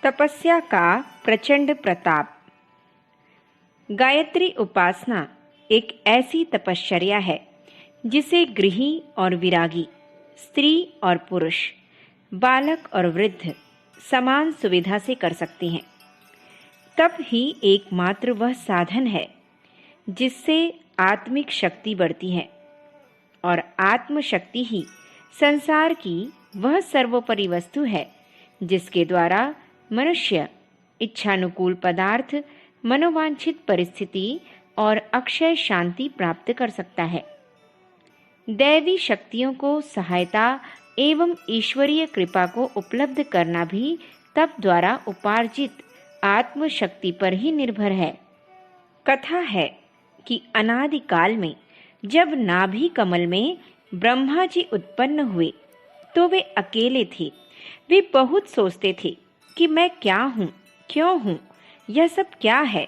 तपस्या का प्रचंड प्रताप। गायत्री उपासना एक ऐसी तपश्चर्या है जिसे गृही और विरागी, स्त्री और पुरुष, बालक और वृद्ध समान सुविधा से कर सकते हैं। तप ही एकमात्र वह साधन है जिससे आत्मिक शक्ति बढ़ती है और आत्मशक्ति ही संसार की वह सर्वोपरि वस्तु है जिसके द्वारा मनुष्य इच्छानुकूल पदार्थ, मनोवांछित परिस्थिति और अक्षय शांति प्राप्त कर सकता है। दैवी शक्तियों को सहायता एवं ईश्वरीय कृपा को उपलब्ध करना भी तप द्वारा उपार्जित आत्मशक्ति पर ही निर्भर है। कथा है कि अनादि काल में जब नाभि कमल में ब्रह्मा जी उत्पन्न हुए तो वे अकेले थे। वे बहुत सोचते थे कि मैं क्या हूँ, क्यों हूँ, यह सब क्या है,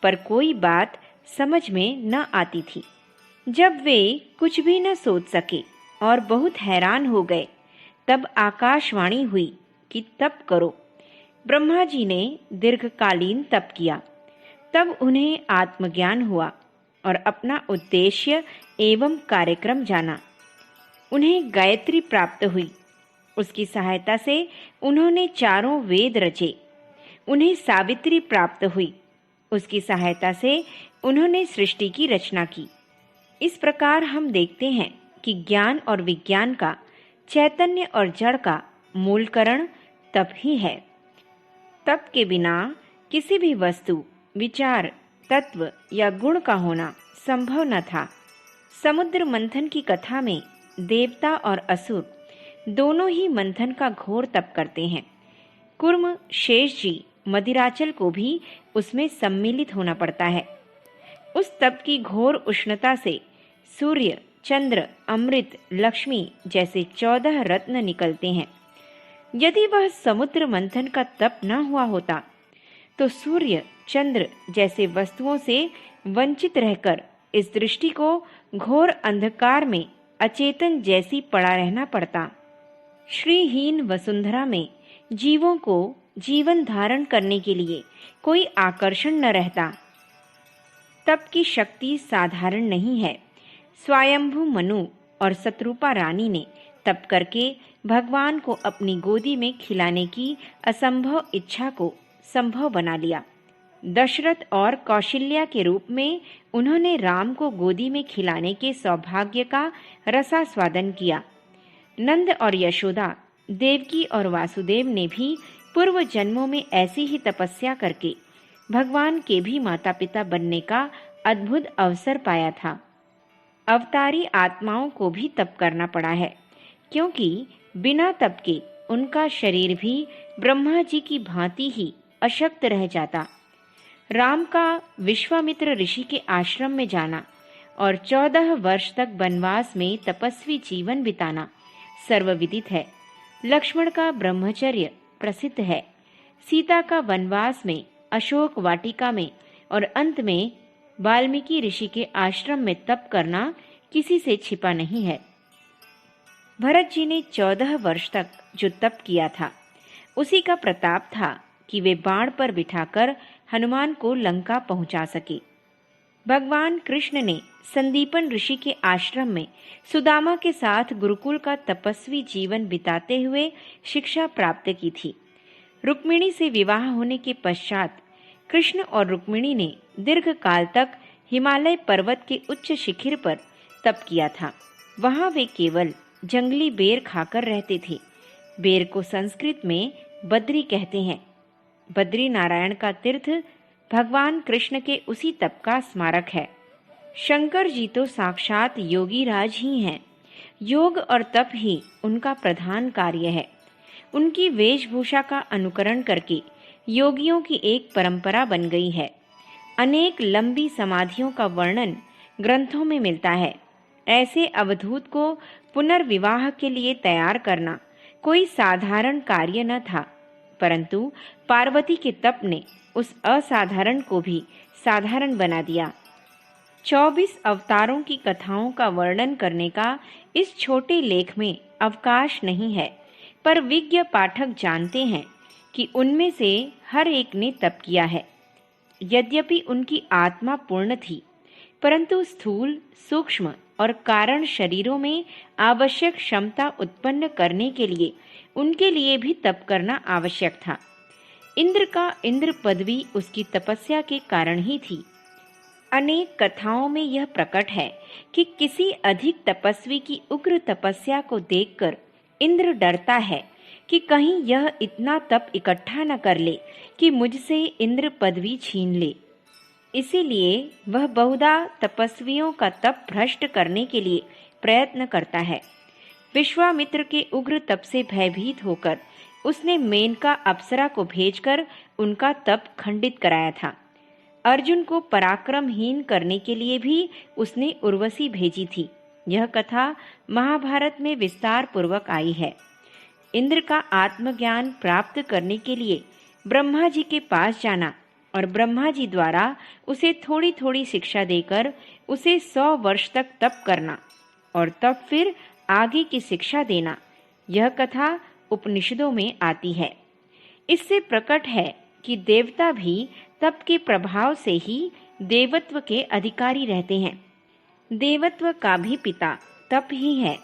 पर कोई बात समझ में न आती थी। जब वे कुछ भी न सोच सके और बहुत हैरान हो गए, तब आकाशवाणी हुई कि तप करो। ब्रह्मा जी ने दीर्घकालीन तप किया। तब उन्हें आत्मज्ञान हुआ और अपना उद्देश्य एवं कार्यक्रम जाना। उन्हें गायत्री प्राप्त हुई। उसकी सहायता से उन्होंने चारों वेद रचे। उन्हें सावित्री प्राप्त हुई। उसकी सहायता से उन्होंने सृष्टि की रचना की। इस प्रकार हम देखते हैं कि ज्ञान और विज्ञान का, चैतन्य और जड़ का मूल कारण तप ही है। तप के बिना किसी भी वस्तु, विचार, तत्व या गुण का होना संभव न था। समुद्र मंथन की कथा में देवता और असुर दोनों ही मंथन का घोर तप करते हैं। कुर्म शेष जी मदिराचल को भी उसमें सम्मिलित होना पड़ता है। उस तप की घोर उष्णता से सूर्य, चंद्र, अमृत, लक्ष्मी जैसे 14 रत्न निकलते हैं। यदि वह समुद्र मंथन का तप न हुआ होता तो सूर्य, चंद्र जैसे वस्तुओं से वंचित रहकर इस दृष्टि को घोर अंधकार में अचेतन जैसी पड़ा रहना पड़ता। श्रीहीन वसुंधरा में जीवों को जीवन धारण करने के लिए कोई आकर्षण न रहता। तप की शक्ति साधारण नहीं है। स्वयंभू मनु और शत्रुपा रानी ने तप करके भगवान को अपनी गोदी में खिलाने की असंभव इच्छा को संभव बना लिया। दशरथ और कौशल्या के रूप में उन्होंने राम को गोदी में खिलाने के सौभाग्य का रसास्वादन किया। नंद और यशोदा, देवकी और वासुदेव ने भी पूर्व जन्मों में ऐसी ही तपस्या करके भगवान के भी माता पिता बनने का अद्भुत अवसर पाया था। अवतारी आत्माओं को भी तप करना पड़ा है, क्योंकि बिना तप के उनका शरीर भी ब्रह्मा जी की भांति ही अशक्त रह जाता। राम का विश्वामित्र ऋषि के आश्रम में जाना और 14 वर्ष तक वनवास में तपस्वी जीवन बिताना सर्वविदित है। लक्ष्मण का ब्रह्मचर्य प्रसिद्ध है। सीता का वनवास में, अशोक वाटिका में और अंत में वाल्मीकि ऋषि के आश्रम में तप करना किसी से छिपा नहीं है। भरत जी ने 14 वर्ष तक जो तप किया था, उसी का प्रताप था कि वे बाण पर बिठाकर हनुमान को लंका पहुंचा सके। भगवान कृष्ण ने संदीपन ऋषि के आश्रम में सुदामा के साथ गुरुकुल का तपस्वी जीवन बिताते हुए शिक्षा प्राप्त की थी। रुक्मिणी से विवाह होने के पश्चात कृष्ण और रुक्मिणी ने दीर्घ काल तक हिमालय पर्वत के उच्च शिखर पर तप किया था। वहां वे केवल जंगली बेर खाकर रहते थे। बेर को संस्कृत में बद्री कहते हैं। बद्री नारायण का तीर्थ भगवान कृष्ण के उसी तप का स्मारक है। शंकर जी तो साक्षात योगी राज ही हैं। योग और तप ही उनका प्रधान कार्य है। उनकी वेशभूषा का अनुकरण करके योगियों की एक परंपरा बन गई है। अनेक लंबी समाधियों का वर्णन ग्रंथों में मिलता है। ऐसे अवधूत को पुनर्विवाह के लिए तैयार करना कोई साधारण कार्य न था, परंतु पार्वती के तप ने उस असाधारण को भी साधारण बना दिया। 24 अवतारों की कथाओं का वर्णन करने का इस छोटे लेख में अवकाश नहीं है, पर विज्ञ पाठक जानते हैं कि उनमें से हर एक ने तप किया है। यद्यपि उनकी आत्मा पूर्ण थी, परंतु स्थूल, सूक्ष्म और कारण शरीरों में आवश्यक क्षमता उत्पन्न करने के लिए उनके लिए भी तप करना आवश्यक था। इंद्र का इंद्र पदवी उसकी तपस्या के कारण ही थी। अनेक कथाओं में यह प्रकट है कि किसी अधिक तपस्वी की उग्र तपस्या को देखकर इंद्र डरता है कि कहीं यह इतना तप इकट्ठा न कर ले कि मुझसे इंद्र पदवी छीन ले। इसीलिए वह बहुधा तपस्वियों का तप भ्रष्ट करने के लिए प्रयत्न करता है। विश्वामित्र के उग्र तप से भयभीत होकर उसने मेनका अप्सरा को भेजकर उनका तप खंडित कराया था। अर्जुन को पराक्रमहीन करने के लिए भी उसने उर्वशी भेजी थी। यह कथा महाभारत में विस्तार पूर्वक आई है। इंद्र का आत्मज्ञान प्राप्त करने के लिए ब्रह्मा जी के पास जाना और ब्रह्मा जी द्वारा उसे थोड़ी थोड़ी शिक्षा देकर उसे 100 वर्ष तक तप करना और तब फिर आगे की शिक्षा देना, यह कथा उपनिषदों में आती है। इससे प्रकट है कि देवता भी तप के प्रभाव से ही देवत्व के अधिकारी रहते हैं। देवत्व का भी पिता तप ही है।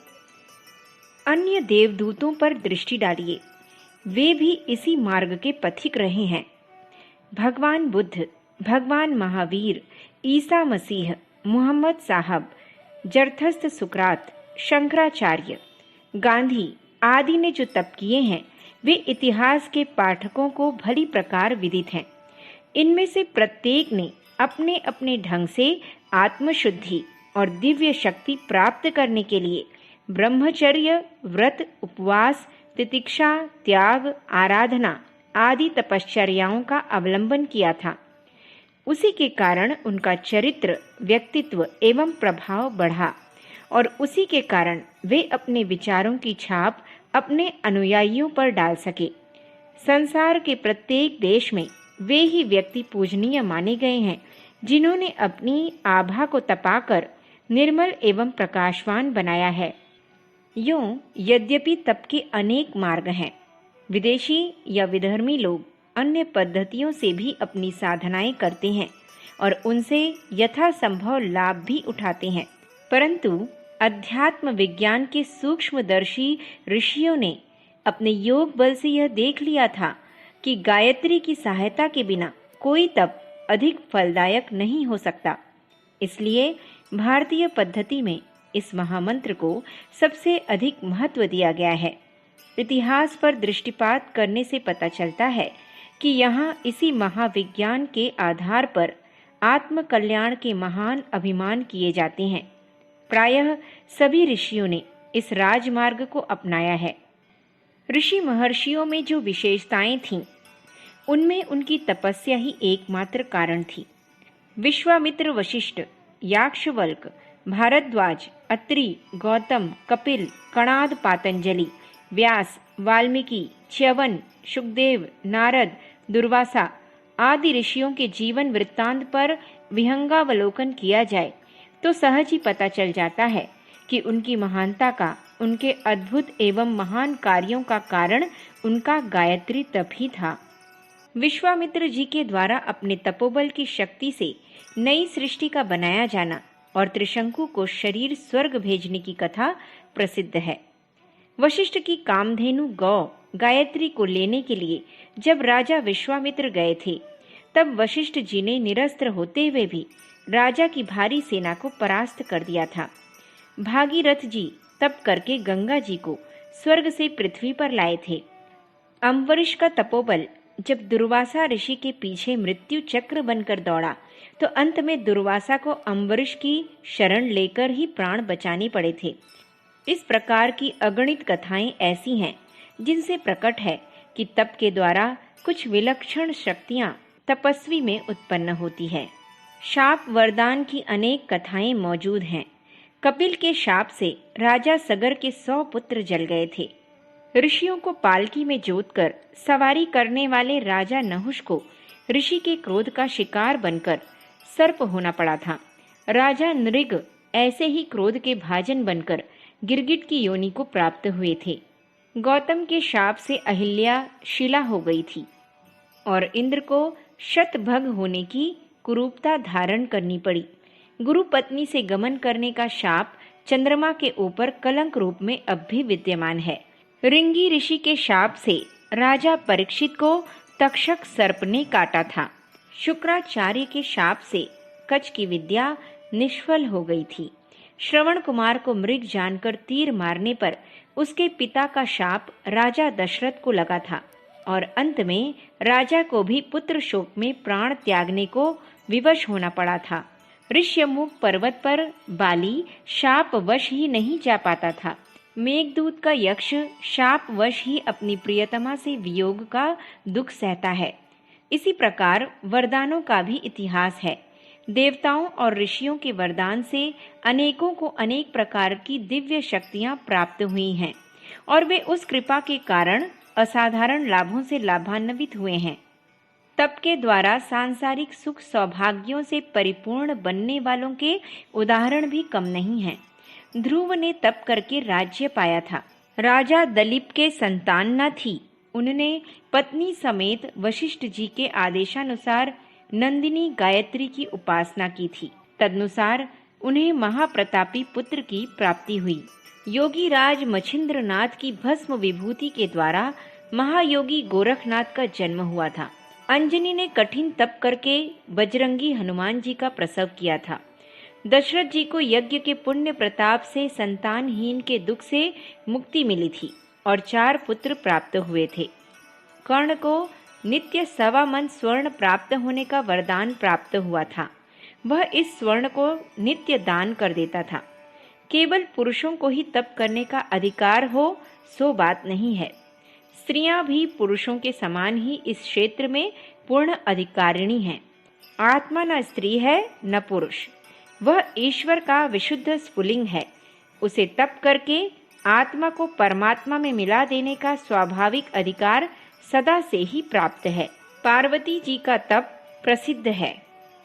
अन्य देवदूतों पर दृष्टि डालिए, वे भी इसी मार्ग के पथिक रहे हैं। भगवान बुद्ध, भगवान महावीर, ईसा मसीह, मोहम्मद साहब, जरथस्त सुकरात, शंकराचार्य, गांधी आदि ने जो तप किए हैं वे इतिहास के पाठकों को भली प्रकार विदित हैं। इनमें से प्रत्येक ने अपने अपने ढंग से आत्मशुद्धि और दिव्य शक्ति प्राप्त करने के लिए ब्रह्मचर्य, व्रत, उपवास, तितिक्षा, त्याग, आराधना आदि तपश्चर्याओं का अवलंबन किया था। उसी के कारण उनका चरित्र, व्यक्तित्व एवं प्रभाव बढ़ा और उसी के कारण वे अपने विचारों की छाप अपने अनुयायियों पर डाल सके। संसार के प्रत्येक देश में वे ही व्यक्ति पूजनीय माने गए हैं जिन्होंने अपनी आभा को तपाकर निर्मल एवं प्रकाशवान बनाया है। यूं यद्यपि तप के अनेक मार्ग हैं, विदेशी या विधर्मी लोग अन्य पद्धतियों से भी अपनी साधनाएं करते हैं और उनसे यथासंभव लाभ भी उठाते हैं, परंतु अध्यात्म विज्ञान के सूक्ष्मदर्शी ऋषियों ने अपने योग बल से यह देख लिया था कि गायत्री की सहायता के बिना कोई तप अधिक फलदायक नहीं हो सकता। इसलिए भारतीय पद्धति में इस महामंत्र को सबसे अधिक महत्व दिया गया है। इतिहास पर दृष्टिपात करने से पता चलता है कि यहाँ इसी महाविज्ञान के आधार पर आत्म कल्याण के महान अभिमान किए जाते हैं। प्रायः सभी ऋषियों ने इस राजमार्ग को अपनाया है। ऋषि महर्षियों में जो विशेषताएं थीं, उनमें उनकी तपस्या ही एकमात्र कारण थी। विश्वामित्र, वशिष्ठ, याक्षवल्क, भारद्वाज, अत्रि, गौतम, कपिल, कणाद, पातंजलि, व्यास, वाल्मीकि, च्यवन, शुकदेव, नारद, दुर्वासा आदि ऋषियों के जीवन वृत्तांत पर विहंगावलोकन किया जाए तो सहज ही पता चल जाता है कि उनकी महानता का, उनके अद्भुत एवं महान कार्यों का कारण उनका गायत्री तप ही था। विश्वामित्र जी के द्वारा अपने तपोबल की शक्ति से नई सृष्टि का बनाया जाना और त्रिशंकु को शरीर स्वर्ग भेजने की कथा प्रसिद्ध है। वशिष्ठ की कामधेनु गौ गायत्री को लेने के लिए जब राजा विश्वामित्र गए थे, तब वशिष्ठ जी ने निरस्त्र होते हुए भी राजा की भारी सेना को परास्त कर दिया था। भागीरथ जी तप करके गंगा जी को स्वर्ग से पृथ्वी पर लाए थे। अम्बरीश का तपोबल जब दुर्वासा ऋषि के पीछे मृत्यु चक्र बनकर दौड़ा तो अंत में दुर्वासा को अम्बरीश की शरण लेकर ही प्राण बचाने पड़े थे। इस प्रकार की अगणित कथाएं ऐसी हैं जिनसे प्रकट है कि तप के द्वारा कुछ विलक्षण शक्तियां तपस्वी में उत्पन्न होती है। शाप वरदान की अनेक कथाएं मौजूद हैं। कपिल के शाप से राजा सगर के 100 पुत्र जल गए थे। ऋषियों को पालकी में जोतकर सवारी करने वाले राजा नहुष को ऋषि के क्रोध का शिकार बनकर सर्प होना पड़ा था। राजा नृग ऐसे ही क्रोध के भाजन बनकर गिरगिट की योनि को प्राप्त हुए थे। गौतम के शाप से अहिल्या शिला हो गई थी और इंद्र को शतभग होने की कुरूपता धारण करनी पड़ी। गुरु पत्नी से गमन करने का शाप चंद्रमा के ऊपर कलंक रूप में अब भी विद्यमान है। रिंगी ऋषि के शाप से राजा परीक्षित को तक्षक सर्प ने काटा था। शुक्राचार्य के शाप से कच की विद्या निष्फल हो गई थी। श्रवण कुमार को मृग जानकर तीर मारने पर उसके पिता का शाप राजा दशरथ को लगा था और अंत में राजा को भी पुत्र शोक में प्राण त्यागने को विवश होना पड़ा था। ऋष्यमुख पर्वत पर बाली शापवश ही नहीं जा पाता था। मेघदूत का यक्ष शापवश ही अपनी प्रियतमा से वियोग का दुख सहता है। इसी प्रकार वरदानों का भी इतिहास है। देवताओं और ऋषियों के वरदान से अनेकों को अनेक प्रकार की दिव्य शक्तियां प्राप्त हुई हैं और वे उस कृपा के कारण असाधारण लाभों से लाभान्वित हुए हैं। तप के द्वारा सांसारिक सुख सौभाग्यों से परिपूर्ण बनने वालों के उदाहरण भी कम नहीं हैं। ध्रुव ने तप करके राज्य पाया था। राजा दलीप के संतान न थी। उन्होंने पत्नी समेत वशिष्ठ जी के आदेशानुसार नंदिनी गायत्री की उपासना की थी। तदनुसार उन्हें महाप्रतापी पुत्र की प्राप्ति हुई। योगी राज मछिंद्रनाथ की भस्म विभूति के द्वारा महायोगी गोरखनाथ का जन्म हुआ था। अंजनी ने कठिन तप करके बजरंगी हनुमान जी का प्रसव किया था। दशरथ जी को यज्ञ के पुण्य प्रताप से संतानहीन के दुख से मुक्ति मिली थी और 4 पुत्र प्राप्त हुए थे। कर्ण को नित्य 1.25 मन स्वर्ण प्राप्त होने का वरदान प्राप्त हुआ था। वह इस स्वर्ण को नित्य दान कर देता था। केवल पुरुषों को ही तप करने का अधिकार हो सो बात नहीं है। स्त्रियां भी पुरुषों के समान ही इस क्षेत्र में पूर्ण अधिकारिणी हैं। आत्मा न स्त्री है न पुरुष, वह ईश्वर का विशुद्ध स्फुलिंग है। उसे तप करके आत्मा को परमात्मा में मिला देने का स्वाभाविक अधिकार सदा से ही प्राप्त है। पार्वती जी का तप प्रसिद्ध है।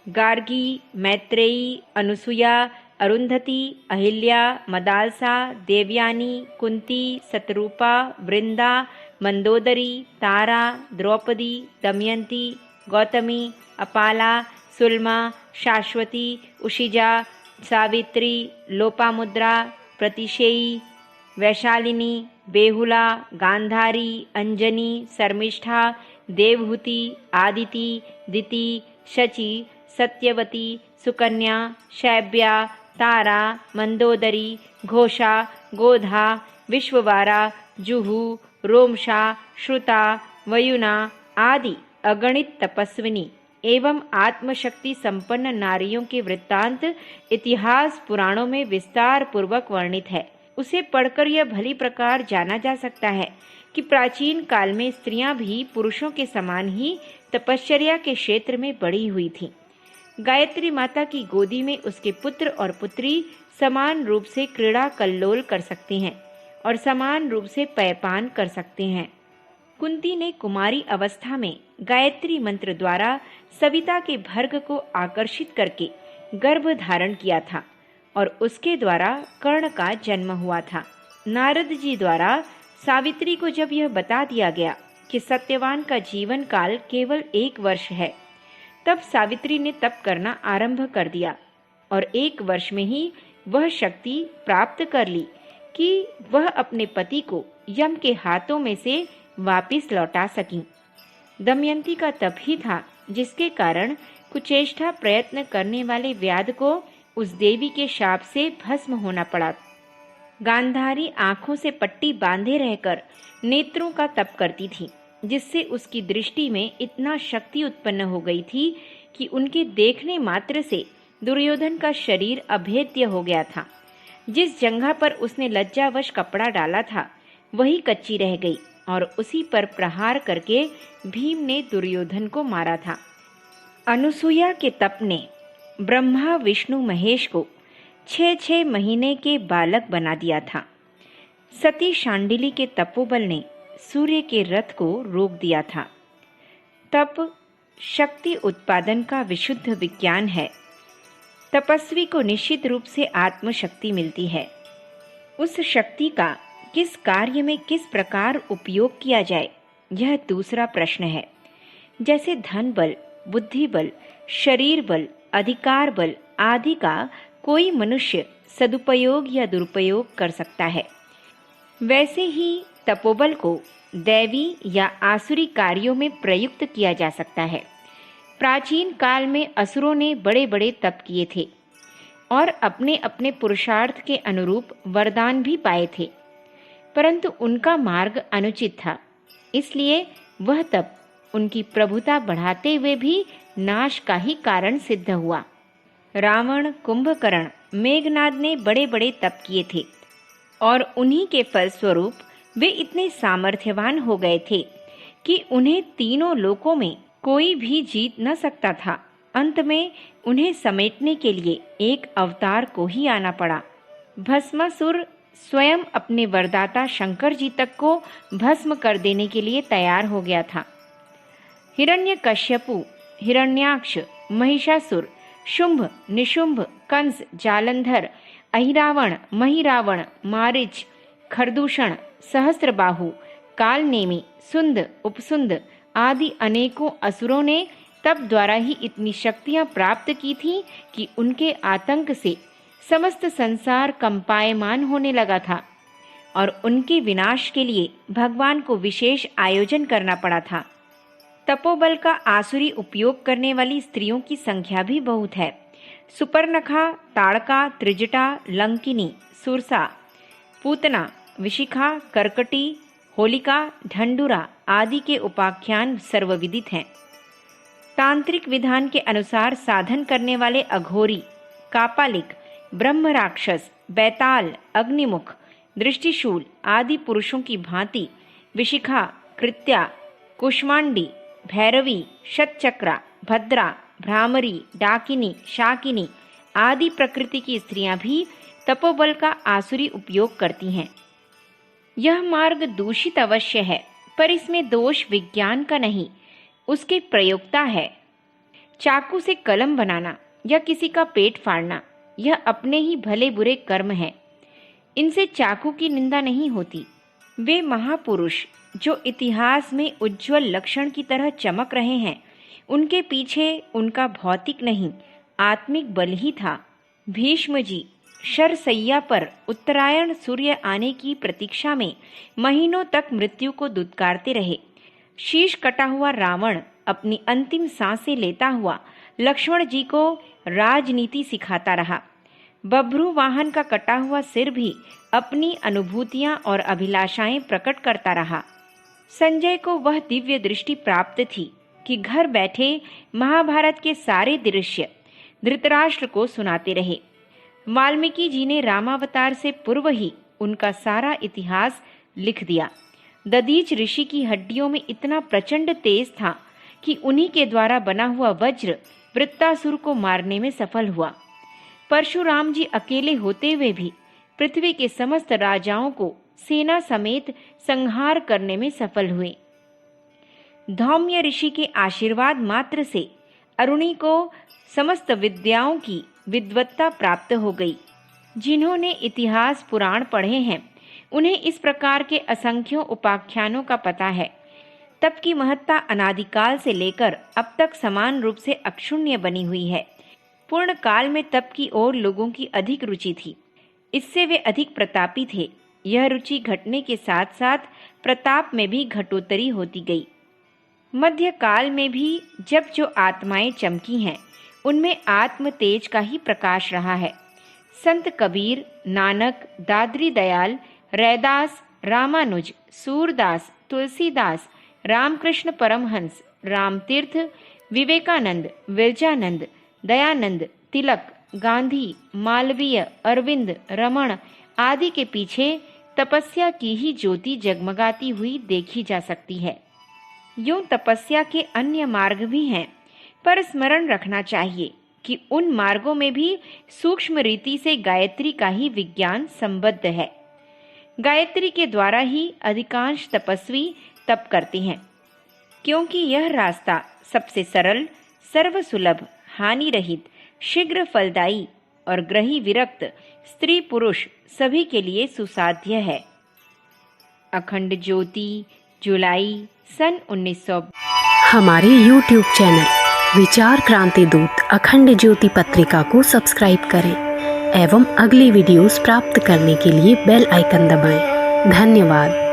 गार्गी, मैत्रेयी, अनुसुया, अरुंधति, अहिल्या, मदालसा, देवयानी, कुंती, शतरूपा, वृंदा, मंदोदरी, तारा, द्रौपदी, दमयंती, गौतमी, अपाला, सुलमा, शाश्वती, उशिजा, सावित्री, लोपामुद्रा, प्रतिशेयी, वैशालिनी, बेहुला, गांधारी, अंजनी, शर्मिष्ठा, देवहूति, आदिति, दिति, शची, सत्यवती, सुकन्या, शैब्या, तारा, मंदोदरी, घोषा, गोधा, विश्ववारा, जुहू, रोमशा, श्रुता, वयुना आदि अगणित तपस्विनी एवं आत्मशक्ति संपन्न नारियों के वृत्तांत इतिहास पुराणों में विस्तार पूर्वक वर्णित है। उसे पढ़कर यह भली प्रकार जाना जा सकता है कि प्राचीन काल में स्त्रियां भी पुरुषों के समान ही तपश्चर्या के क्षेत्र में बढ़ी हुई थीं। गायत्री माता की गोदी में उसके पुत्र और पुत्री समान रूप से क्रीड़ा कल्लोल कर सकते हैं और समान रूप से पेयपान कर सकते हैं। कुंती ने कुमारी अवस्था में गायत्री मंत्र द्वारा सविता के भर्ग को आकर्षित करके गर्भ धारण किया था और उसके द्वारा कर्ण का जन्म हुआ था। नारद जी द्वारा सावित्री को जब यह बता दिया गया कि सत्यवान का जीवन काल केवल 1 वर्ष है, तब सावित्री ने तप करना आरंभ कर दिया और 1 वर्ष में ही वह शक्ति प्राप्त कर ली कि वह अपने पति को यम के हाथों में से वापिस लौटा सकी। दमयंती का तप ही था जिसके कारण कुचेष्टा प्रयत्न करने वाले व्याध को उस देवी के शाप से भस्म होना पड़ा। गांधारी आंखों से पट्टी बांधे रहकर नेत्रों का तप करती थी, जिससे उसकी दृष्टि में इतना शक्ति उत्पन्न हो गई थी कि उनके देखने मात्र से दुर्योधन का शरीर अभेद्य हो गया था। जिस जंघा पर उसने लज्जावश कपड़ा डाला था वही कच्ची रह गई और उसी पर प्रहार करके भीम ने दुर्योधन को मारा था। अनुसुईया के तप ने ब्रह्मा विष्णु महेश को 6 महीने के बालक बना दिया था। सती शांडिली के तपोबल ने सूर्य के रथ को रोक दिया था। तप शक्ति उत्पादन का विशुद्ध विज्ञान है। तपस्वी को निश्चित रूप से आत्मशक्ति मिलती है। उस शक्ति का किस कार्य में किस प्रकार उपयोग किया जाए, यह दूसरा प्रश्न है। जैसे धन बल, बुद्धि बल, शरीर बल, अधिकार बल आदि का कोई मनुष्य सदुपयोग या दुरुपयोग कर सकता है, वैसे ही तपोबल को दैवी या आसुरी कार्यों में प्रयुक्त किया जा सकता है। प्राचीन काल में असुरों ने बड़े बड़े तप किए थे और अपने अपने पुरुषार्थ के अनुरूप वरदान भी पाए थे, परंतु उनका मार्ग अनुचित था, इसलिए वह तप उनकी प्रभुता बढ़ाते हुए भी नाश का ही कारण सिद्ध हुआ। रावण, कुंभकर्ण, मेघनाद ने बड़े बड़े तप किए थे और उन्हीं के फलस्वरूप वे इतने सामर्थ्यवान हो गए थे कि उन्हें तीनों लोकों में कोई भी जीत न सकता था। अंत में उन्हें समेटने के लिए एक अवतार को ही आना पड़ा। भस्मासुर स्वयं अपने वरदाता शंकर जी तक को भस्म कर देने के लिए तैयार हो गया था। हिरण्यकश्यपु, हिरण्याक्ष, महिषासुर, शुंभ, निशुंभ, कंस, जालंधर, अहिरावण, महिरावण, मारीच, खरदूषण, सहस्त्रबाहु, कालनेमी, सुंद, उपसुंद आदि अनेकों असुरों ने तप द्वारा ही इतनी शक्तियां प्राप्त की थीं कि उनके आतंक से समस्त संसार कंपायमान होने लगा था और उनके विनाश के लिए भगवान को विशेष आयोजन करना पड़ा था। तपोबल का आसुरी उपयोग करने वाली स्त्रियों की संख्या भी बहुत है। सुपर्णखा, ताड़का, त्रिजटा, लंकिनी, सुरसा, पूतना, विशिखा, कर्कटी, होलिका, ढंडुरा आदि के उपाख्यान सर्वविदित हैं। तांत्रिक विधान के अनुसार साधन करने वाले अघोरी, कापालिक, ब्रह्म राक्षस, बैताल, अग्निमुख, दृष्टिशूल आदि पुरुषों की भांति विशिखा, कृत्या, कुष्मांडी, भैरवी, शतचक्रा, भद्रा, भ्रामरी, डाकिनी, शाकिनी आदि प्रकृति की स्त्रियां भी तपोबल का आसुरी उपयोग करती हैं। यह मार्ग दूषित अवश्य है, पर इसमें दोष विज्ञान का नहीं, उसके प्रयोक्ता है। चाकू से कलम बनाना या किसी का पेट फाड़ना यह अपने ही भले बुरे कर्म है, इनसे चाकू की निंदा नहीं होती। वे महापुरुष जो इतिहास में उज्जवल लक्षण की तरह चमक रहे हैं, उनके पीछे उनका भौतिक नहीं आत्मिक बल ही था। भीष्म जी शरसैया पर उत्तरायण सूर्य आने की प्रतीक्षा में महीनों तक मृत्यु को दुत्कारते रहे। शीश कटा हुआ रावण अपनी अंतिम सांसें लेता हुआ लक्ष्मण जी को राजनीति सिखाता रहा। बभ्रू वाहन का कटा हुआ सिर भी अपनी अनुभूतियां और अभिलाषाएं प्रकट करता रहा। संजय को वह दिव्य दृष्टि प्राप्त थी कि घर बैठे महाभारत के सारे दृश्य धृतराष्ट्र को सुनाते रहे। वाल्मीकि जी ने रामावतार से पूर्व ही उनका सारा इतिहास लिख दिया। दधीच ऋषि की हड्डियों में इतना प्रचंड तेज था कि उन्हीं के द्वारा बना हुआ वज्र वृत्तासुर को मारने में सफल हुआ। परशुराम जी अकेले होते हुए भी पृथ्वी के समस्त राजाओं को सेना समेत संहार करने में सफल हुए। धौम्य ऋषि के आशीर्वाद मात्र से अरुणी को समस्त विद्याओं की विद्वत्ता प्राप्त हो गई। जिन्होंने इतिहास पुराण पढ़े हैं, उन्हें इस प्रकार के असंख्यों उपाख्यानों का पता है। तप की महत्ता अनादिकाल से लेकर अब तक समान रूप से अक्षुण्य बनी हुई है। पूर्ण काल में तप की ओर लोगों की अधिक रुचि थी, इससे वे अधिक प्रतापी थे। यह रुचि घटने के साथ साथ प्रताप में भी घटोत्तरी होती गई। मध्य काल में भी जब जो आत्माएं चमकी हैं, उनमें आत्म तेज का ही प्रकाश रहा है। संत कबीर, नानक, दादरी दयाल, रैदास, रामानुज, सूरदास, तुलसीदास, रामकृष्ण परमहंस, रामतीर्थ, विवेकानंद, विरजानंद, दयानंद, तिलक, गांधी, मालवीय, अरविंद, रमण आदि के पीछे तपस्या की ही ज्योति जगमगाती हुई देखी जा सकती है। यूं तपस्या के अन्य मार्ग भी हैं, पर स्मरण रखना चाहिए कि उन मार्गों में भी सूक्ष्म रीति से गायत्री का ही विज्ञान संबद्ध है। गायत्री के द्वारा ही अधिकांश तपस्वी तप करते हैं, क्योंकि यह रास्ता सबसे सरल, सर्वसुलभ, हानि रहित, शीघ्र फलदायी और ग्रही विरक्त स्त्री पुरुष सभी के लिए सुसाध्य है। अखंड ज्योति, जुलाई सन 1900। हमारे YouTube चैनल विचार क्रांति दूत अखंड ज्योति पत्रिका को सब्सक्राइब करें एवं अगली वीडियोस प्राप्त करने के लिए बेल आइकन दबाएं। धन्यवाद।